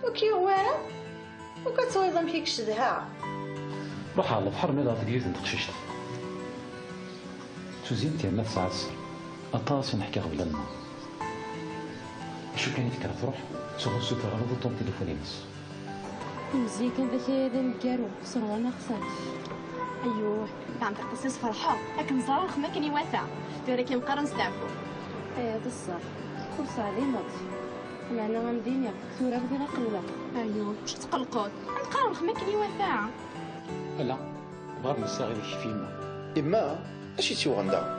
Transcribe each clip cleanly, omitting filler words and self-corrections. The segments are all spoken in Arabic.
وكي وارا وكتويض فيك شدها. روح على البحر ميلا تقريت نتقششت تزين تيرنا تسعة أطاس ونحكي قبل الماء شو كان يذكر تروح تشوف سوف غلط وطون تليفوني بس مزيان كان ذاك هذا نكارو صروا انا خسرت. ايوه كان تقصص فرحه لكن صراخ ما كان يواسع دوري كي نقرن نستعفو. ايه بصح فرصه علينا معنا غندينيا ثورة بدي نقلق. ايوه واش تقلقوت نقرن ما كان يواسع. لا بغا نساغي لك فيما إما أشي تشو غندا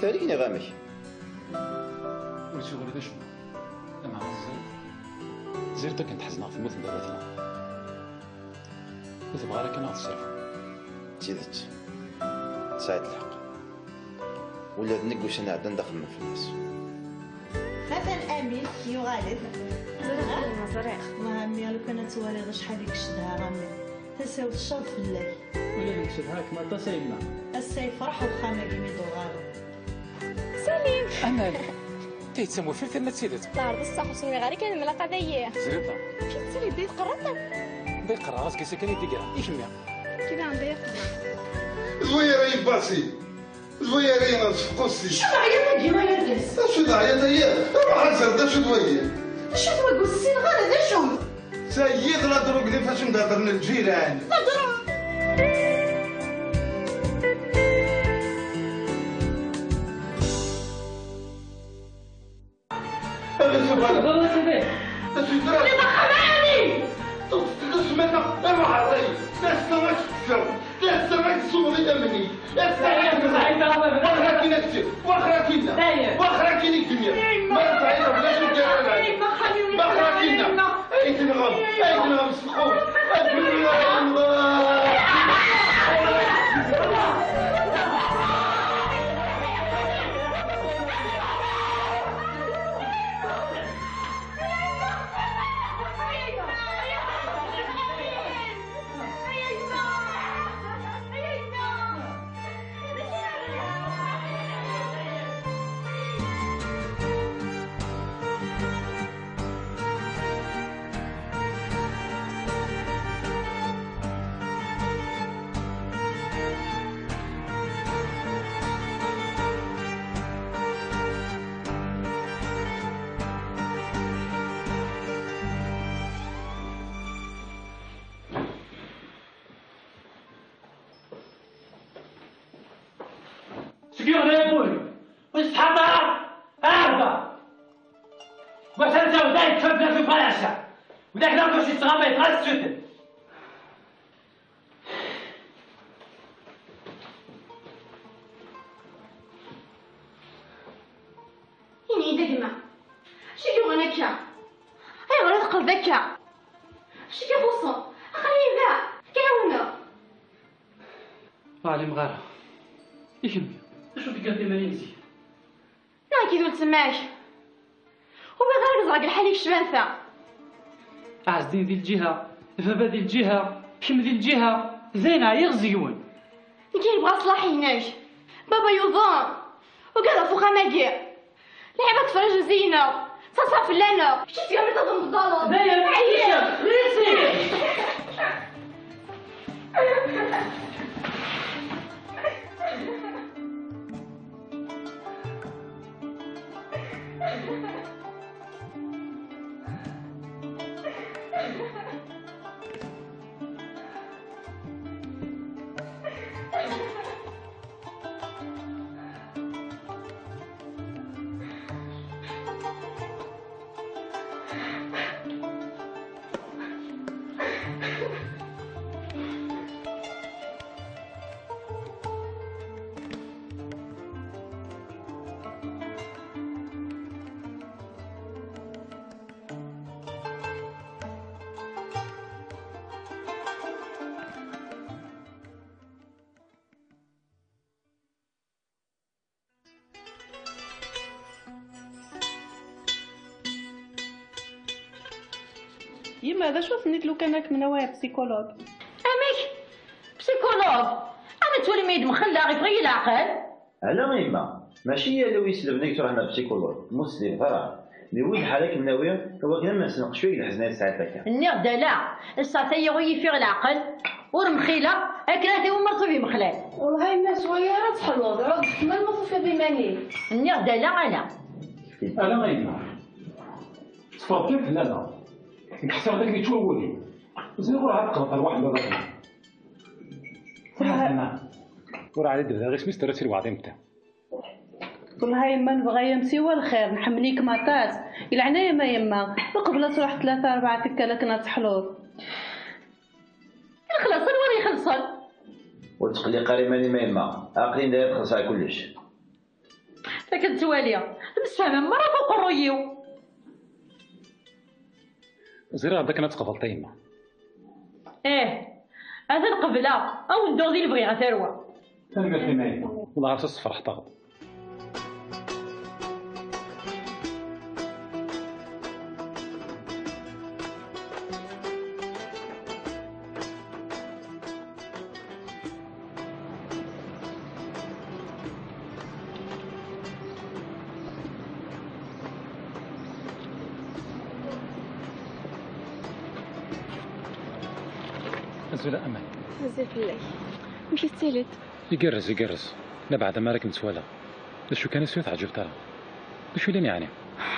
ثاليني غامك ولتو غير شنو أنا زيرتك كنت حزنا في مثل دابتنا وتبغى لك أنا تصرف تيدت ساعد الحق ولا نقوش أنا عدنا ندخل من الفلوس مثلا امين يغالب زريق ما عمي لو كانت توالي شحال ديك شدها غامي تساوي الشوط في الليل ولا ديك شدها كما تسايبنا السيف فرح وخامه كيميدو غالو. سليم أمل تيتسمو في ثمة سيدت العرض الصح وسوي غير كان ملاقه دايه زريطة كي تسالي بديت قررت ديك راسك سكني ديكرا يكمل كذا عندي زويرة يباسي زويرة نصفقسي شو عيطك كيما يدرس؟ شو دعيت هي روح نسرد شو دوير شو تقول السين غير هذا شو؟ سيد لا دروك دي فاش نهضر من الجيران هذا شوف هذا هو سبب اش درا اللي دخلاني تسمعنا روح علي لا سمعت تكسر لا سمعت صوري امني واخا كي نكتب واخا كينا واخا كي نكتب ما تعيط بلاش ندير واخا كينا ايت نغم سخون الله سكيون يا ابوي واش تحضر هربا واش انت وداك تفدنا في فرنسا وداك ناكل شي صغامي غير السود يعني دقمة شكي وانا كا هاي ولا تقل ذكا شكي بوصل خليه ذا كاونا علي مغاره يكمل شو تلقى في مالي مزيان لا كي قلت سماك وبغير زرق الحالي شبانثا عزدين ذي الجهه فبا ذي الجهه كم ذي الجهه زينه يغزيون كي يبغى صلاحي هناك بابا يوضان وقال فوق ماكي لعبة تفرج زينة تصاف لنا شتي يا مريضة ضم الضلال داير معايا ريسي يما هذا شو سنيت لو كان راك منوعه بسيكولوج. اميك بسيكولوج انا تولي ميد مخلع غير العقل. على يما ماشي هي لو يسلم لك تروح عند بسيكولوج مسلم فرع مي وين حالك مناوية هو كنا ما نسنقش فيك الحزنات ساعات هكا. النير دالا الساعة يغوي في العقل ورمخيلة أكلاتي ومرصوبي مخلال. والله الناس ويا راه تحلوض راه ما المطوفة بماني. النير دالا أنا. انا ما يما صفر كيف لا لا نحسب هذاك اللي تولي زين راه تقلق الواحد ولا وراه على دابا غير سميت درتي الوعظ نتاع والله يما نبغى يمسيوا الخير نحمليك مطاس يلعنا يما يما قبل تروح 3 4 تكالك تحلوض خلاص الوري يخلصن وتقلي قاري ماني ما يما عاقلين داير تخلص على كلش. لكن توالية نسفهم مرة فوق الريو. زير هذاك انا تقبلت يما. هذا القبلة أو ندور ذي البغي غثروة. انا قلت لي ما يما والله عرفت الصفر احتغض. زولا أمان بزاف الله مش الثالث يقرز لا بعد ما راك متوالا شو كان يسوي تعجب ترى شو لين يعني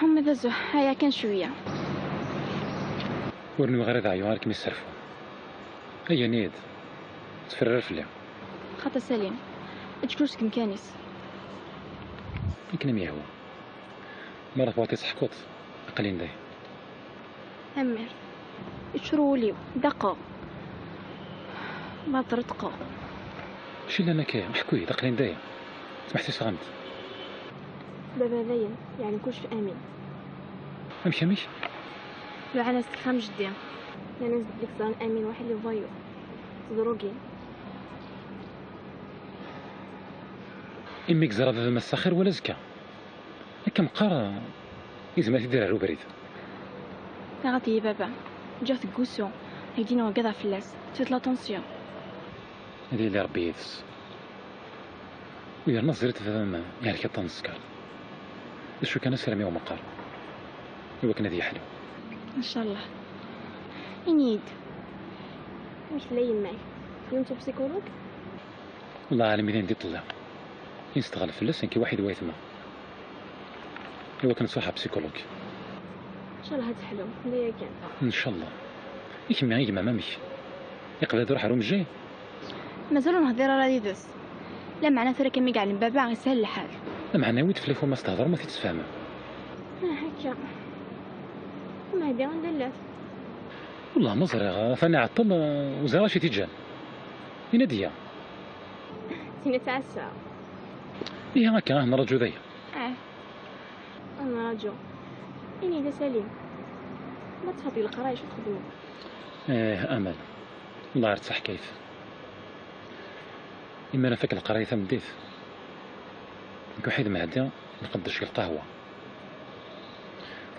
هم ذا هيا كان شويه ورني غير ذا عيوانك ميسرفوا هيا نيد تفرر فيا خاطر سليم اجلوس كمكانيس يمكن ميهو مرة بغيتي تحكوط أقلين داي أمير اشرولي دقة ما ترتقى شي لنا كي حكوي دقلين داي سمحتي صغمت بابا باين يعني كلش امين امشي لو على استخام جدي يعني ديك صار امين واحد اللي فايو تضروقي امك زرا هذا مساخر ولا زكا هكا مقارا إذا ما تدير على بريد تعرفي يا بابا جات كوسو هيدينا وقضى فلاس تفت لاتونسيون هذه اللي ربي يدس ويا نظرت فما يعني كطن السكر شو كان سلامي ومقار هو كان ذي حلو ان شاء الله ينيد مش لين معي يمتو بسيكولوج والله عالم إذا ندي طلع ينستغل فلاس كي واحد وايثما هو كان صاحب بسيكولوج ان شاء الله هتحلو ليا كان ان شاء الله يجي ما مامي يقبل هذا روح روم الجاي مازالوا نهضر راه دس لا معناته راه كمي قاعد بابا يسهل الحال لا معناه ويت فليفو ما استهضر ما تتفاهم هكا ما هدي ندلات والله مزرعة فاني عطل وزارة شي تيجان يناديها تيني تاع الساعة إيه هكا أنا رجو ذي أنا رجو إني دا سليم ما تفضي القراية شو تخدمو أمل الله يرتاح كيف إما أنا فاك القراية ثمديت نكون حيد معدة نقدش القهوة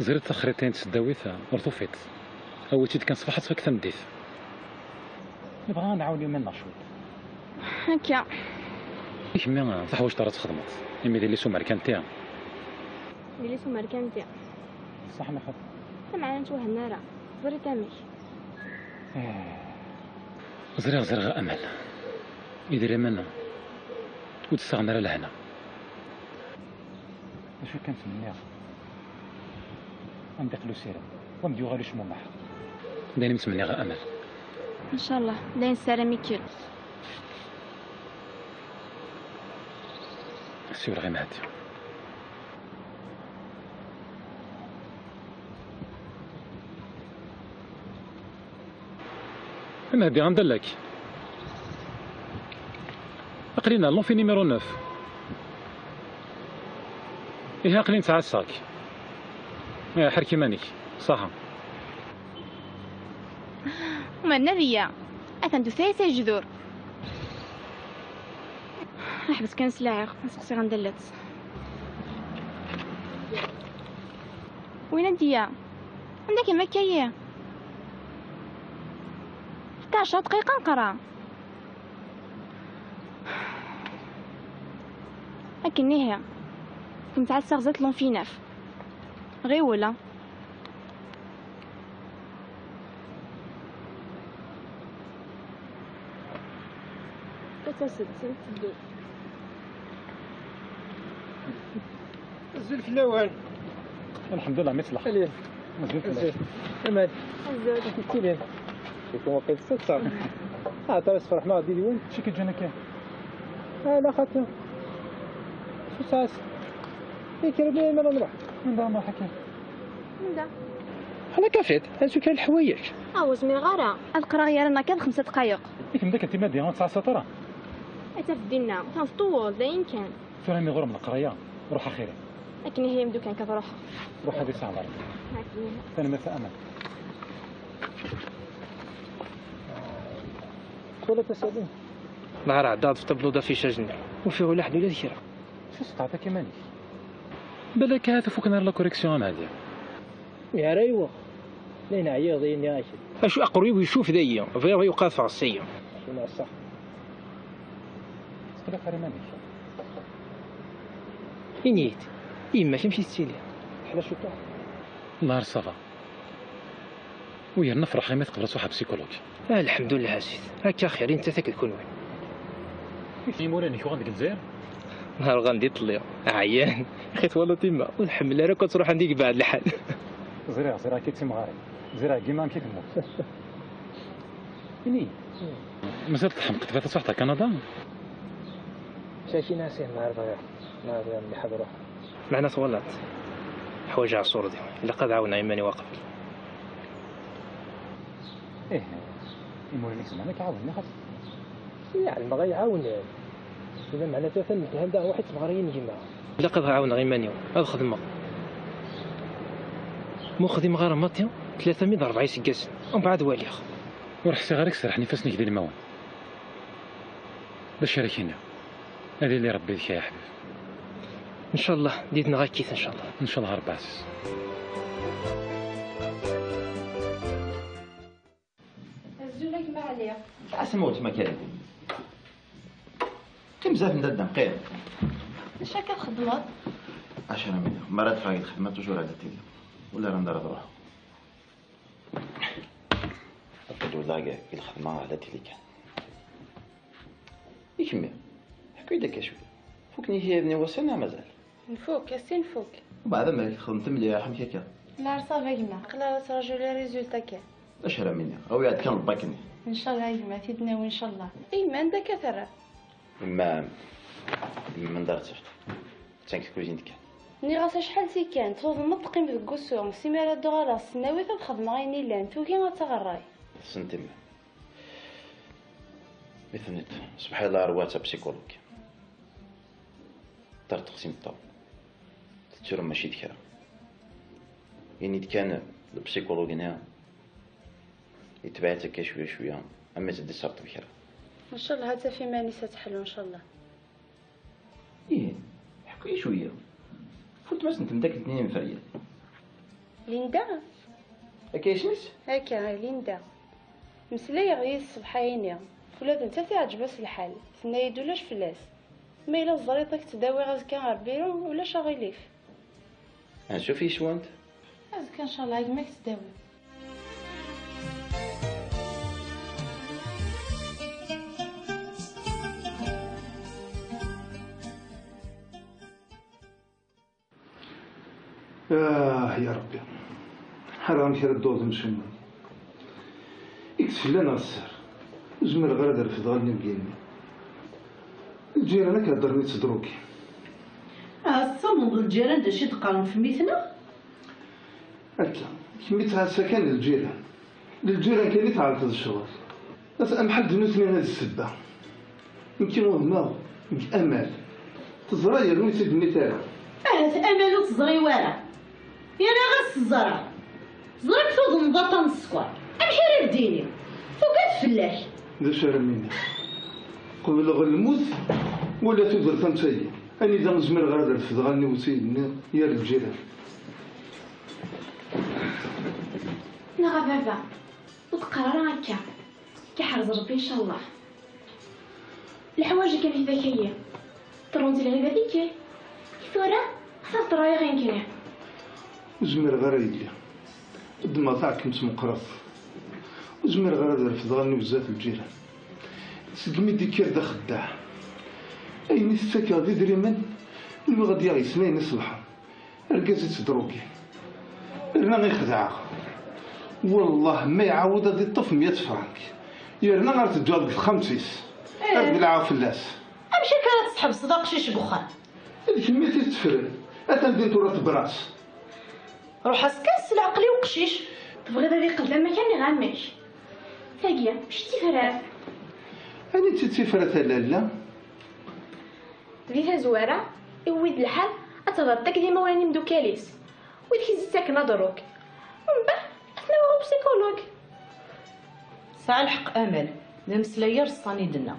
زرت تخريطين تسداويت رطوفيت أول تيد كان صباحت فاك ثمديت نبغى نعاون يومين نشوط هكا كيما تحوش ترى تخدمت إما دير لي سو ماركانتيا دير لي سو ماركانتيا صح ما خاف معنا نتوه النار زري تامش زرغ أمل يدري منا وتستغنى لهنا شو كانت منيا ندخلو سيرة ونديو غير شمو معها دايما متمنى غا أمل إن شاء الله داين سيراميكيل سيور غير مهدي مهدي غندلك أقلينا لون في نيميرو 9 إيه أقلين تاع الساك حركي مانيك صح وما النبية أثندو ثلاثة جذور أحبس كان سلاعر نسقسي غندلت وين نديا عندك مكاية 11 دقيقة نقرا لكن نهي كنت عاد غزات لون في 9 غير ولا الزول في الاول. الحمد لله مصلح. الزول امان. الزول كلين يكون واقف صدصة. ترى فرح ما غادي وين شي كتجينا كاين. لا خاطر شو ساس يكربي ما نروح من دا ما حكي. من دا انا كافيت هانسو كاين الحوايج. واش من غارة القرايه رانا كان 5 دقائق. ياك من داك انت مادي 9 سطر. حتى في دينا تنطول داين كان فهمي غير من القرايه روح اخيرا. لكن هي مدو كان كتروح روح هذه ساعه ضرب. انا ما فاهم. ولا تسالين نهار عداد في طبلوده في شجنة وفيه ولا حد ولا ذكرى. شو استعطى كماني بالك هذا فوق نار لا كوريكسيون هذه يا ريوه لين عياضين يا اخي شو اقرب ويشوف ذي فيا يقال فاصيه شنو صح استلف على ماني نيت إما شمشي تسيلي حنا شو كاع نهار صافا ويا نفرح غير ما تقبل صاحب بسيكولوجي. الحمد لله عزيز هكا خير انت تكون وين في موراني شو غندك الجزائر نهار غندي طليا عيان خيت والله تما والحمل راه كتروح عندك بعد الحال زريعه كيتسي مغاري زريعه كيما كيف الموت مازال تحمق تبات صحتها كندا شايفين ناسين نهار اللي حضروه معنا طولات حوايج على الصورة دي اللي قد عاونا يماني واقف ايه المورانيك زعما كيعاوني خاص يعني ما غيعاون إذا معناتها فنتهم دا واحد صغارين يجي معاه إلا قد عاونا غير مانيو هذا خدمة مو خدمة غير ماطيا 340 سكاس ومن بعد واليخ وروح صغارك سرحني فاسني كدير الموان باش شاركينا هذه اللي ربي فيها يا حبيبي ان شاء الله ديتنا غير كيف ان شاء الله ان شاء الله ربع عزيز الزولك ما عليا عسى موت ما كان كم بزاف من الدم قير اش راك تخدمات 10 مليون مرات فايت الخدمه توجور على تيلي ولا راه ندير روح فقد ولا كاع الخدمه على تيلي كان يكمل حكي لك شويه فوكني هي ابني وصلنا مازال نفوك ياسين نفوك وبعد ما خدمت مليح حمشي كان لا صافا كيما قلا تراجعوا لي ريزولتا كاع 10 مليون او يعد كان باكني ان شاء الله يما تيدناو ان شاء الله ايما عندك كثره ما من دارت تانك كوزينتك ني غاسا شحال سي كانت تفضل تقيم في الكسور سيمالا دوغالا سناوي تخدم غيني لان توكي ما تغراي سنتم مثنت سبحان الله رواتها بسيكولوج دار تقسيم الطاو تتشرو ماشي دكرا يعني كان البسيكولوج هنا يتبعتك شويه شويه اما تدي صارت بكرا ان شاء الله حتى في مانيسه تحلو ان شاء الله ايه حكي شويه فوت باش انت داك الاثنين فريال ليندا هكا اسمس هكا ليندا مسلايه غير الصبحايني ولاد انت تعجبس الحال سنا يدولاش فلاس ما الا زريطك تداوي غاز كان غربيرو ولا شغيليف شوفي شو انت غاز كان ان شاء الله يماك تداوي يا ربي حرام كي ردوز نشم يكتف لنا السر زمر غير في ضغني مقيمي الجيران كهضرني تدروكي الصمود الجيران داشي تقارن في ميتنا أكلا كمي تعسى كان للجيران كان يتعرف هذا الشغل بس أمحل دنوسني هذه السبة يمكن وهما أمل تزرى يا روني سيد النتايا أمل وتزري وارا يا غاس الزرع زرعت فوق مبطن السكر امشي راه بديني فوقات فلاش ذا شارع مني قبل غير الموت ولا تزر فمتايا أني ذا نزمر غادر في ضغني وسيدني يا الجيران نغا بابا وتقرر هكا كيحرز ربي ان شاء الله الحوايج كان في ذكيه ترونتي العبادي كي كيف ورا خسرت رايا غير كنا وزمير غير يلي الدماء تاعك مقراص، وزمير غير هذا رفض غني بزاف الجيران سقمي ديكير دا خداع أين السكا غادي دريمان اللي غادي يسنين يصلحها ركازي تدروكي رنا غير خدعة والله ما يعاود هادي الطف 100 فرانك يرنا غير تجاوب في 50 هاد بالعاو فلاس امشي كانت تسحب صداق شيش بخان هذيك ميتي تفرن اتندي تورات براس روح اسكاس العقلي وقشيش تبغي هذه قبل ما كان يغمش ثاقيه مش تفرات أنا تتفرت لالا ديتها زواره يويد الحال اتغطاك ديما واني مدوكاليس ويدك ساكنه دروك ومن بعد تناوغ بسيكولوج ساعة الحق امل نمسلاير الصاني دنا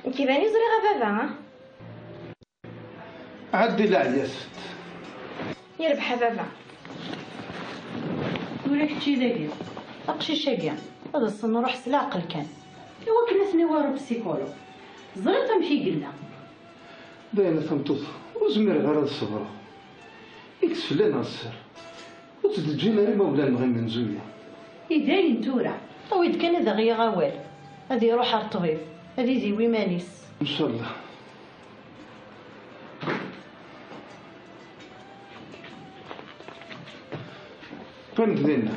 كيفاني زريغه بابا ها عدي العياس يربح بابا وراك تشي ذاكي اقشي كاع هذا الصن نروح سلاقل كان ايوا كنا تناورو بسيكولوج زريت تمشي قلنا داينا تمطوط وزمير غير الصبر يكسف لنا السر وتدجينا ريما ولا نغي من زويا يداين تورا ويد كان هذا غير غوال هذه يروح على الطبيب هذه يزيوي مانيس ان شاء الله. فهمت دينا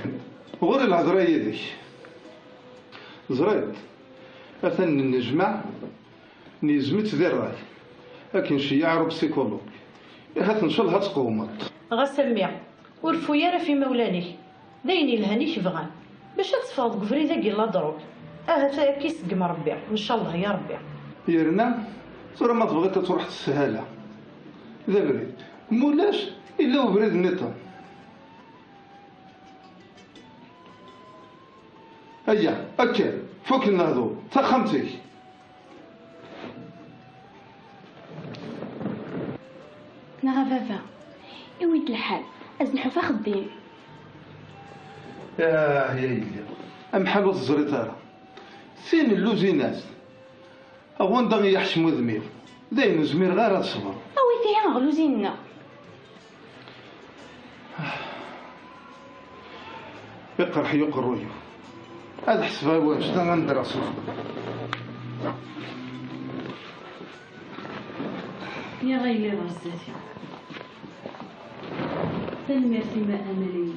غير الهضره يديك زريت مثلا النجمع نيزمت ذي الراي لكن شي يعرف بسيكولوج هات ان شاء الله تقومت غسميع ورفويا راه في مولانيه دايني الهانيش بغان باش تصفاض قفري ذاك لا دروك تا كيسقم ربي ان شاء الله يا ربي يرنا صرا ما تبغي تروح السهاله ذا بريد مولاش الا وبريد نيطان هيا اكل فوق النهضو تخمتك نغا بابا يويد الحال ازنحو فخدين يا يلي ام حلو الزريطاره سين اللوزينات اوان دغي يحشمو ذمير داين زمير غير الصبر اوي فيها غلوزينا يقرح يقرويو هذا حسبها واش دا ندرسو يا غيلي رزاتي تنميرتي ما املي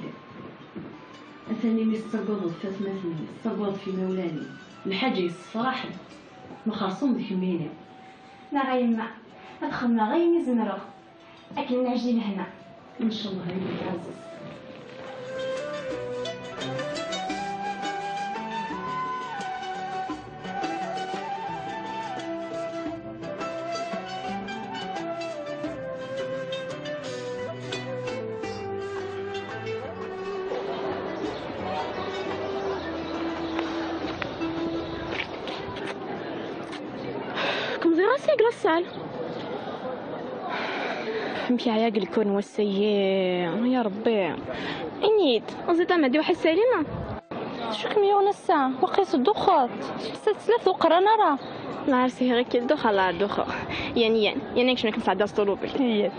اثني مستقبض فاتمتني استقبض في مولاني الحاجة الصراحة مخاصم بكميني لا غيما ادخلنا غير نزمرو اكل نعجين هنا ان شاء الله هيك عزيز السال فهمتي عياق الكون والسيء يا ربي انيد نزيد مهدي واحد سالينا شو كمية ونسا وقيس الدخات 6000 وقرانا راه نعرسي غير كي الدخ على الدخ يعني شنو كنساعد الطلوبي هي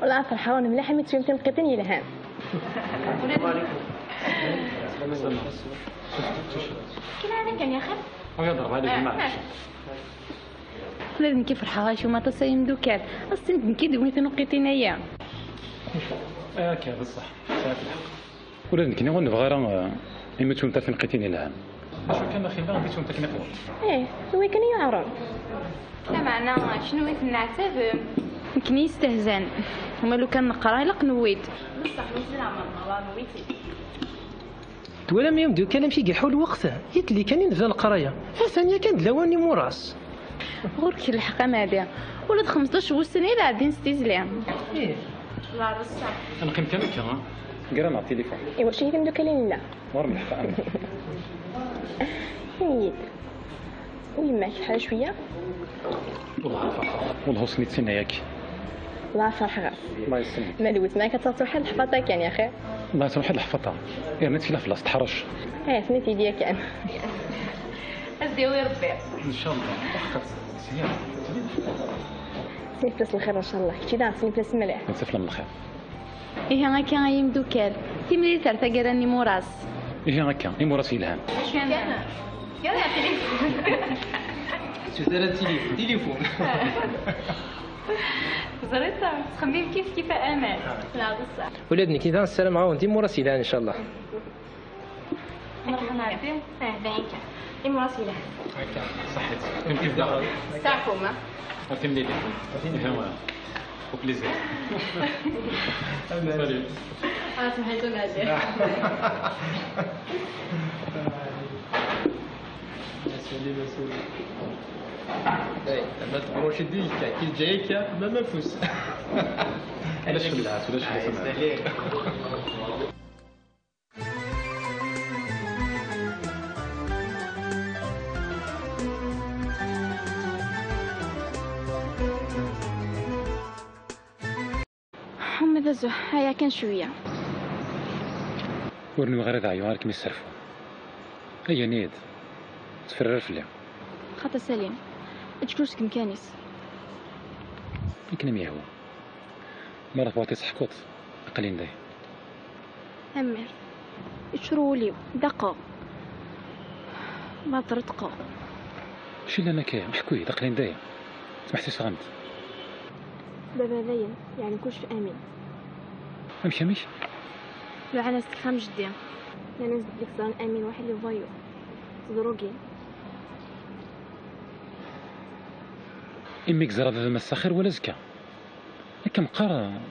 والله فرحان مليح ميت يمكن لقيتني لهان كيف انا كان يا اخي يضرب عليك معلش ولازم كيف الحغاش وما تصيم دوكال اصلا كي دويت نقيتينا اياه كي بصح ساعات الحق ولازم كني غنبغي راه اما تكون تعرفين لقيتيني لهان شو كان اخي بغا بيتون تكني فوق هو كان يعرف لا معناه شنو نعتذر يمكن يستهزن هما لو كان نقرا لق نويت بصح نزرع ما نويتي ولا ما يمدو كان مشي كيحول وقته يتلي كان ينزل القرايه ثانيه كان دلاواني موراس غورك الحق مادي ولد 15 سنه لا عادين ستيزليان. ايه لا رصا انا قيمت كامل كان قرانا على التليفون. ايوا شي كندو كلين لا ورمي الحق أمل. نيت ويماك بحال شويه والله الفرحة والله وصلني تسنى ياك. الله فرح غاس الله يسلمك. ما دوت معاك تروح الحفاطه كان يا اخي. الله تروح الحفاطة يا رميت فيها فلاس تحرش. سميتي ديالك كان ازديوي ربي ان شاء الله وقت سيارة سني بلاص الخير ان شاء الله كنتي دار سني بلاص مليح. نتسفل من الخير. ايه انا كان غايم دوكال تيملي ثلاثه قراني موراس. ايه هكا اي مراسي الهام. اش كان يلا تليفون زريتها تخمم كيف امان. لا بصح ولادني كي دار السلام عليكم انت مراسلة ان شاء الله. نروح نعرفين دايك اي مراسله هكا صحيت كنت كيف دار تعرفوا ما تملي لي هوا وبليزير. سالي سمحتوا نادر ما تبروش يديك كي جايك ما مفوس. علاش خلعت ولاش خلعت. حمد زه هيا كان شويه ورني غير ضايعوا غير كيما يصرفوا. هيا نيد تفرر فيا. خاطر سليم تشكوش كمكانيس يمكن ما هو مرة بغيتي تحكوط قليل داي امير يشرولي دقه ما ترتقه شي لنا كاين حكوي قليل داي سمحتي صغمت بابا باين يعني كلش في امين. امشي مش لو انا استخام جدي انا نزيد لك صار امين واحد اللي فايو تدروكي امك زرا بابا مساخر ولا زكا هكا مقارا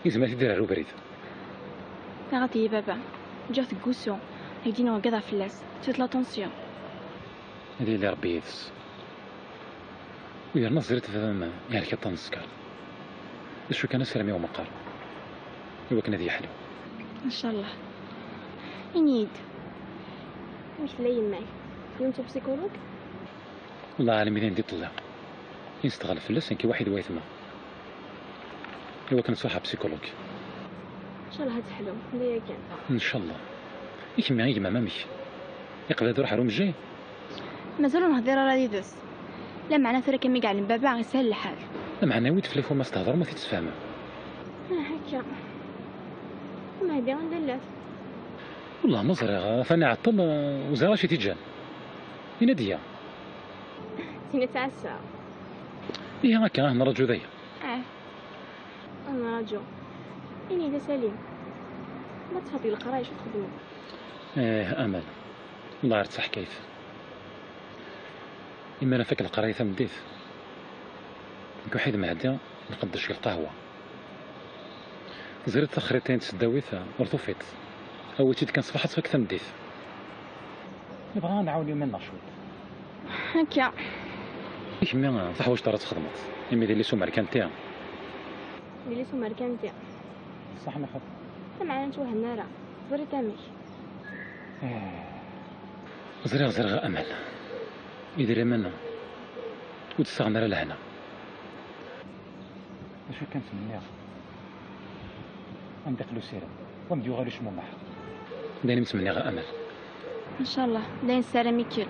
إذا ما تدير على بريد. غاتي بابا جات كوسو هيدينا وقضا في اللاس تفت لا طونسيون. هذه اللي ربي يدس ويا نظرت فما يعني كطن السكر شو كان سرمي ومقار هو كان ذي حلو ان شاء الله. ينيد مش لاين معي ينتو بسيكولوج والله عالم إذا ندي طلع ينستغل في اللسان كي واحد وايثما هو كان صاحب بسيكولوج. ان شاء الله هاد حلو ليا كان ان شاء الله يكمل يجمع ما مش يقبل يروح روم الجاي مازالوا نهضر راه يدس لا معناه ثرا كمي قاعد بابا غيسهل الحال. لا معناه ويت فليفون ما استهضر ما تتفاهم. هكا ما هدي غندلات والله مزرعة فانا عطل وزارة شي تيجان يناديا سيني تاع الساعة. إيه هكا أنا رجو ذي. أنا رجو إني إذا سليم ما تفضي القرايش وتخدموا. إيه أمل والله عرفت كيف إما أنا فاك القراية ثم ديت نكون حيد معدية نقدر شي القهوة زرت تخريطين تسداويث ورطوفيت أول شي كان صباحت فاك ثم ديت نبغى نعاود يومين نشوط هكا كيما صح واش طرات خدمت إما دير لي سو ماركانتيا اللي سو ماركانتي صح ما خاف معنا نتوهنا راه صبري تامش زريغ أمل يدير منا وتستغنى لهنا شو كانت منيا ندخلو سيرة ونديو غير شمو معها داني متمنى غا أمل إن شاء الله داين سيراميكيل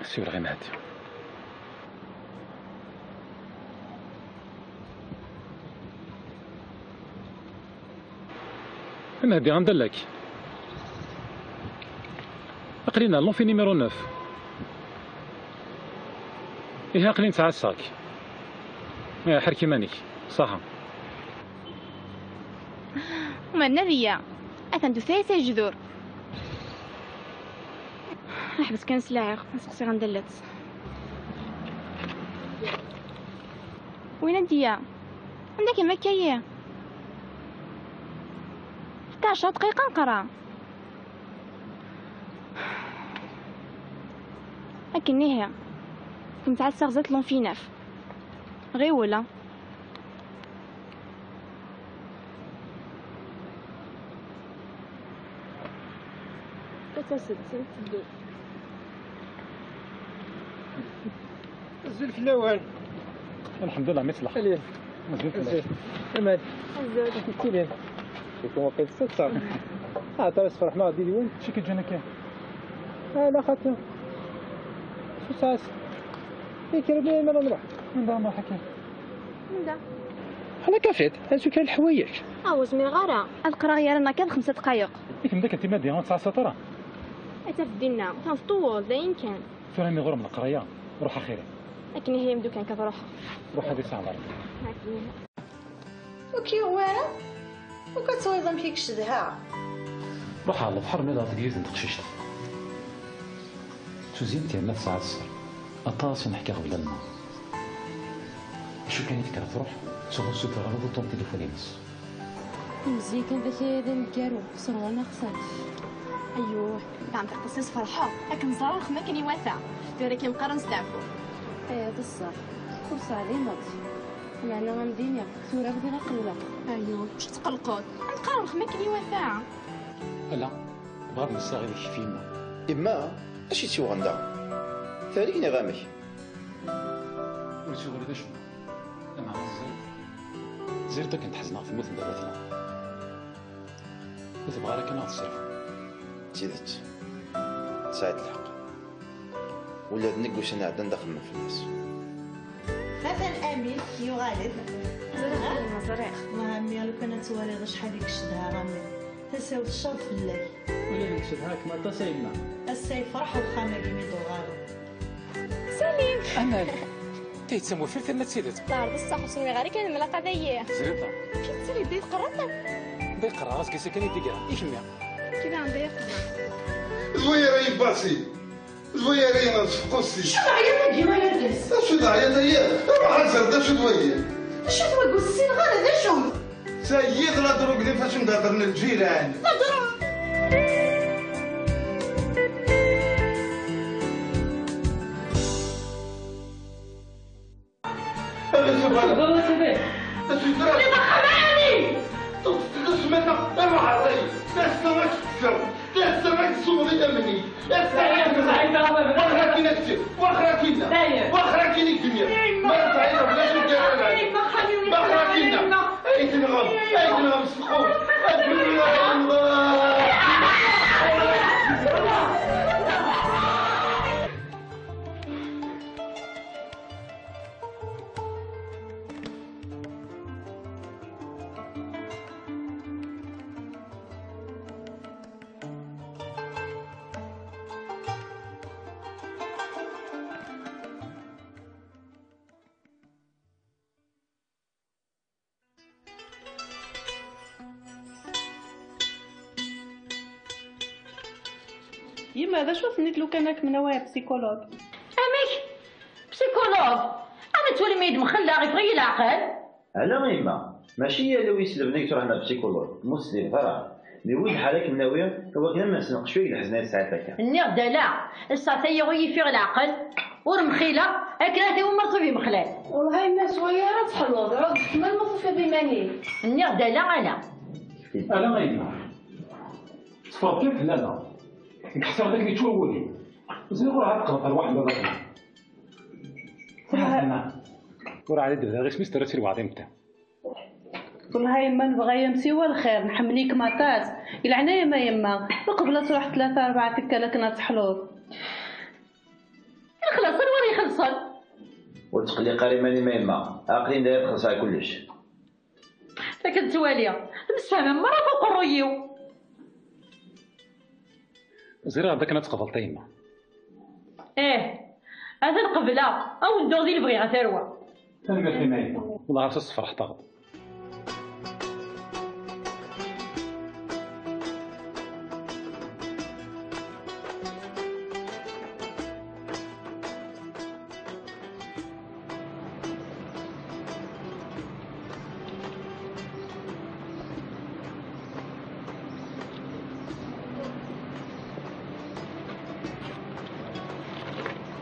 سيور غير مهدي مهدي غندلك أقلينا لون في نيميرو 9 إيه أقلين تاع الساك حركي مانيك صح وما النبية أثندو ثلاثة جذور نحبس كان سلاعر نسقسي غندلت وين نديا عندك مكاية 11 دقيقة نقرا لكن هي كنت عاد سغزت لون في ناف غير ولا تتسد تدو نزل في الاول. الحمد لله مثلك. عليه مزيد كمال الزوج كيلين يكون وقيت ستة ترى فرح ما غادي وين شي كيجينا كاين. لا خاطر شو ساس يكرا بلي ما نروح من دار ما حكي. من دا حنا كافيت هادشي كاين الحوايج واش من غارة القرا غير انا كان 5 دقائق كيف داك انت ما ديال 9 سطر. اتفدينا تنفطول داين كان فراني غور من القرايه روح اخيرا. لكن هي مدو كان كتروح روح هذه الساعه برك. وكي وانا وكتويضم فيك شدها. روح على البحر ميلا تجيز نتقششت. شو زينتي ما تساعد الصر. أطاس نحكي قبل الماء. شو كان يفكر تروح؟ تشوف سوتر على بوطون تليفوني بس. مزيان كان ذاك هذا نكارو صروا انا خصات. ايوه كان تقصص فرحه لكن صراخ ما كان يوافع ولكن مقارن ستعفو هذا الصح فرصة عليه نض معنا غندينيا ثورة بدينا قلة. ايوه واش تقلقون نقارن ما كان يوافع لا بغا نستغل الشفيمة. إما أشي تشي وغندا ثاليني غامي ولتي ولد شنو؟ أنا مع زيرتك كنت حزنها في موت دابتنا. وتبغى لك أنا تصرف. تيدت ساعة الحق ولا نقوش أنا عدنا داخل في الناس. مثلا امين يغالب زريخ وهمي لو كانت والده شحال ديك شدها غامي تساوت الشرط في الليل ولا ديك شدها كما تصيبنا السيف فرح والخامه كيميدو غالو. سليم أنا تيتسمو في الثلاث سيدات. دار بصح وسمي غير كان ملاقه داييه زريطة. كي تسري ديت قرانا داي قرا راسك ساكن يديكا يكمل. كذا عندي زويرة يباسي زويرة نصفقوسي. شو عيطت ديما يرقص شو دعية هي؟ روح نسرد شو دوية. شو تقول السين غير هذا شو سيد لا دروك فاش نهضر من الجيران. هذا شو هذا؟ ضربة سيدي اش يدرى؟ اللي دخلاني تسمعنا روح علي. تسمعك تكسر تسمعك تصومي دمني. واخرا كي نكتب واخرا كينا واخرا كي نكتب ما تعيط بلاش ندير ما واخرا كينا ايت نغم سخون الله. يما هذا شو سنيت لو كانك من واعي بسيكولوج. امك بسيكولوج انا تولي ميد مخلى غير في العقل. على غيما ماشي هي لو يسلبني تروح عند بسيكولوج مسلم فرا مي وين حالك الناوية هو كان ما نسنق شويه الحزنات ساعات هكا. النغ لا الساعه يغي في العقل ورمخيله اكلاتي ومرطوبي مخلات. والله الناس صغيرة تحلوض عود كما المصوفي ضماني. النغ لا انا أنا غيما. صفر كيف لا نحسب هذاك اللي تولي. زين غير عاد قرط الواحد ولا لا. ورا على دابا غير سميت درتي الوعظيم تاع. والله يما نبغى يمسيوا الخير نحمليك مطاس يلعنا يما يما قبل تروح 3 4 تكالك نتحلوض. خلاص الوري خلصن. وتقلي قريماني ما يما عاقلين داير تخلص على كلش. لكن تواليه نسفهم مرة فوق الريو. زير هذاك انا تقبلت يما. هذا القبلة او ندوزي اللي بغيها ثروة. انا قلت لي ما يما والله عرفت الصفر احتغض.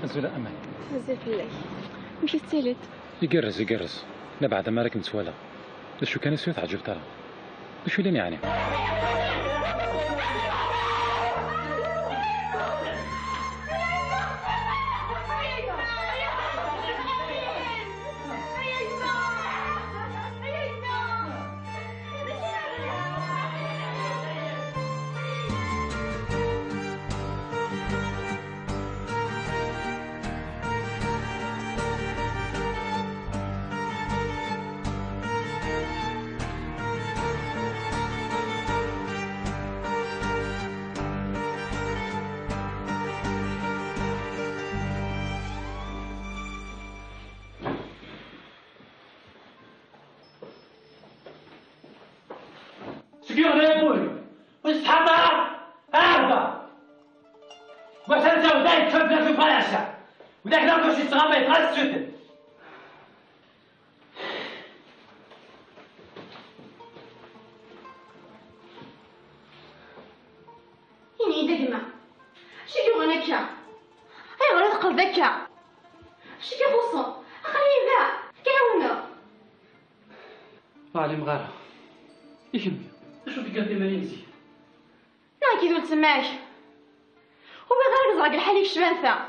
زولا امان بزاف الله مشي ستيلت يقرز لا بعد ما راك متوالا شو كان يسوي تعجب ترى شو لين يعني سكيور يا بوي واش تحضر هربا واش انت وداك تفبنا في فرنسا وداك ناكل شي تغامي غاز تشتت يعني دقمة شي غنكا هاي ولا تقل ذكا شي كيفوصو خليه ذا كيعاونو علي مغارة يكمل شوف في قلبي مالي مزيان لا كي قلت سماك وبغير زرق الحليب شبانثا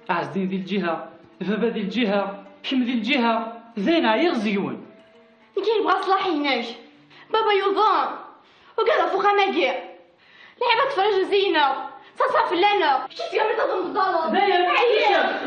عزدين ذي الجهة فبا ذي الجهة كم ذي الجهة زينة يغزيون كي يبغى صلاحي هناك بابا يوضون وقال فوق ماكي لعبة تفرج زينة تصاف لنا شتي قبل تضم الضلط داير عيال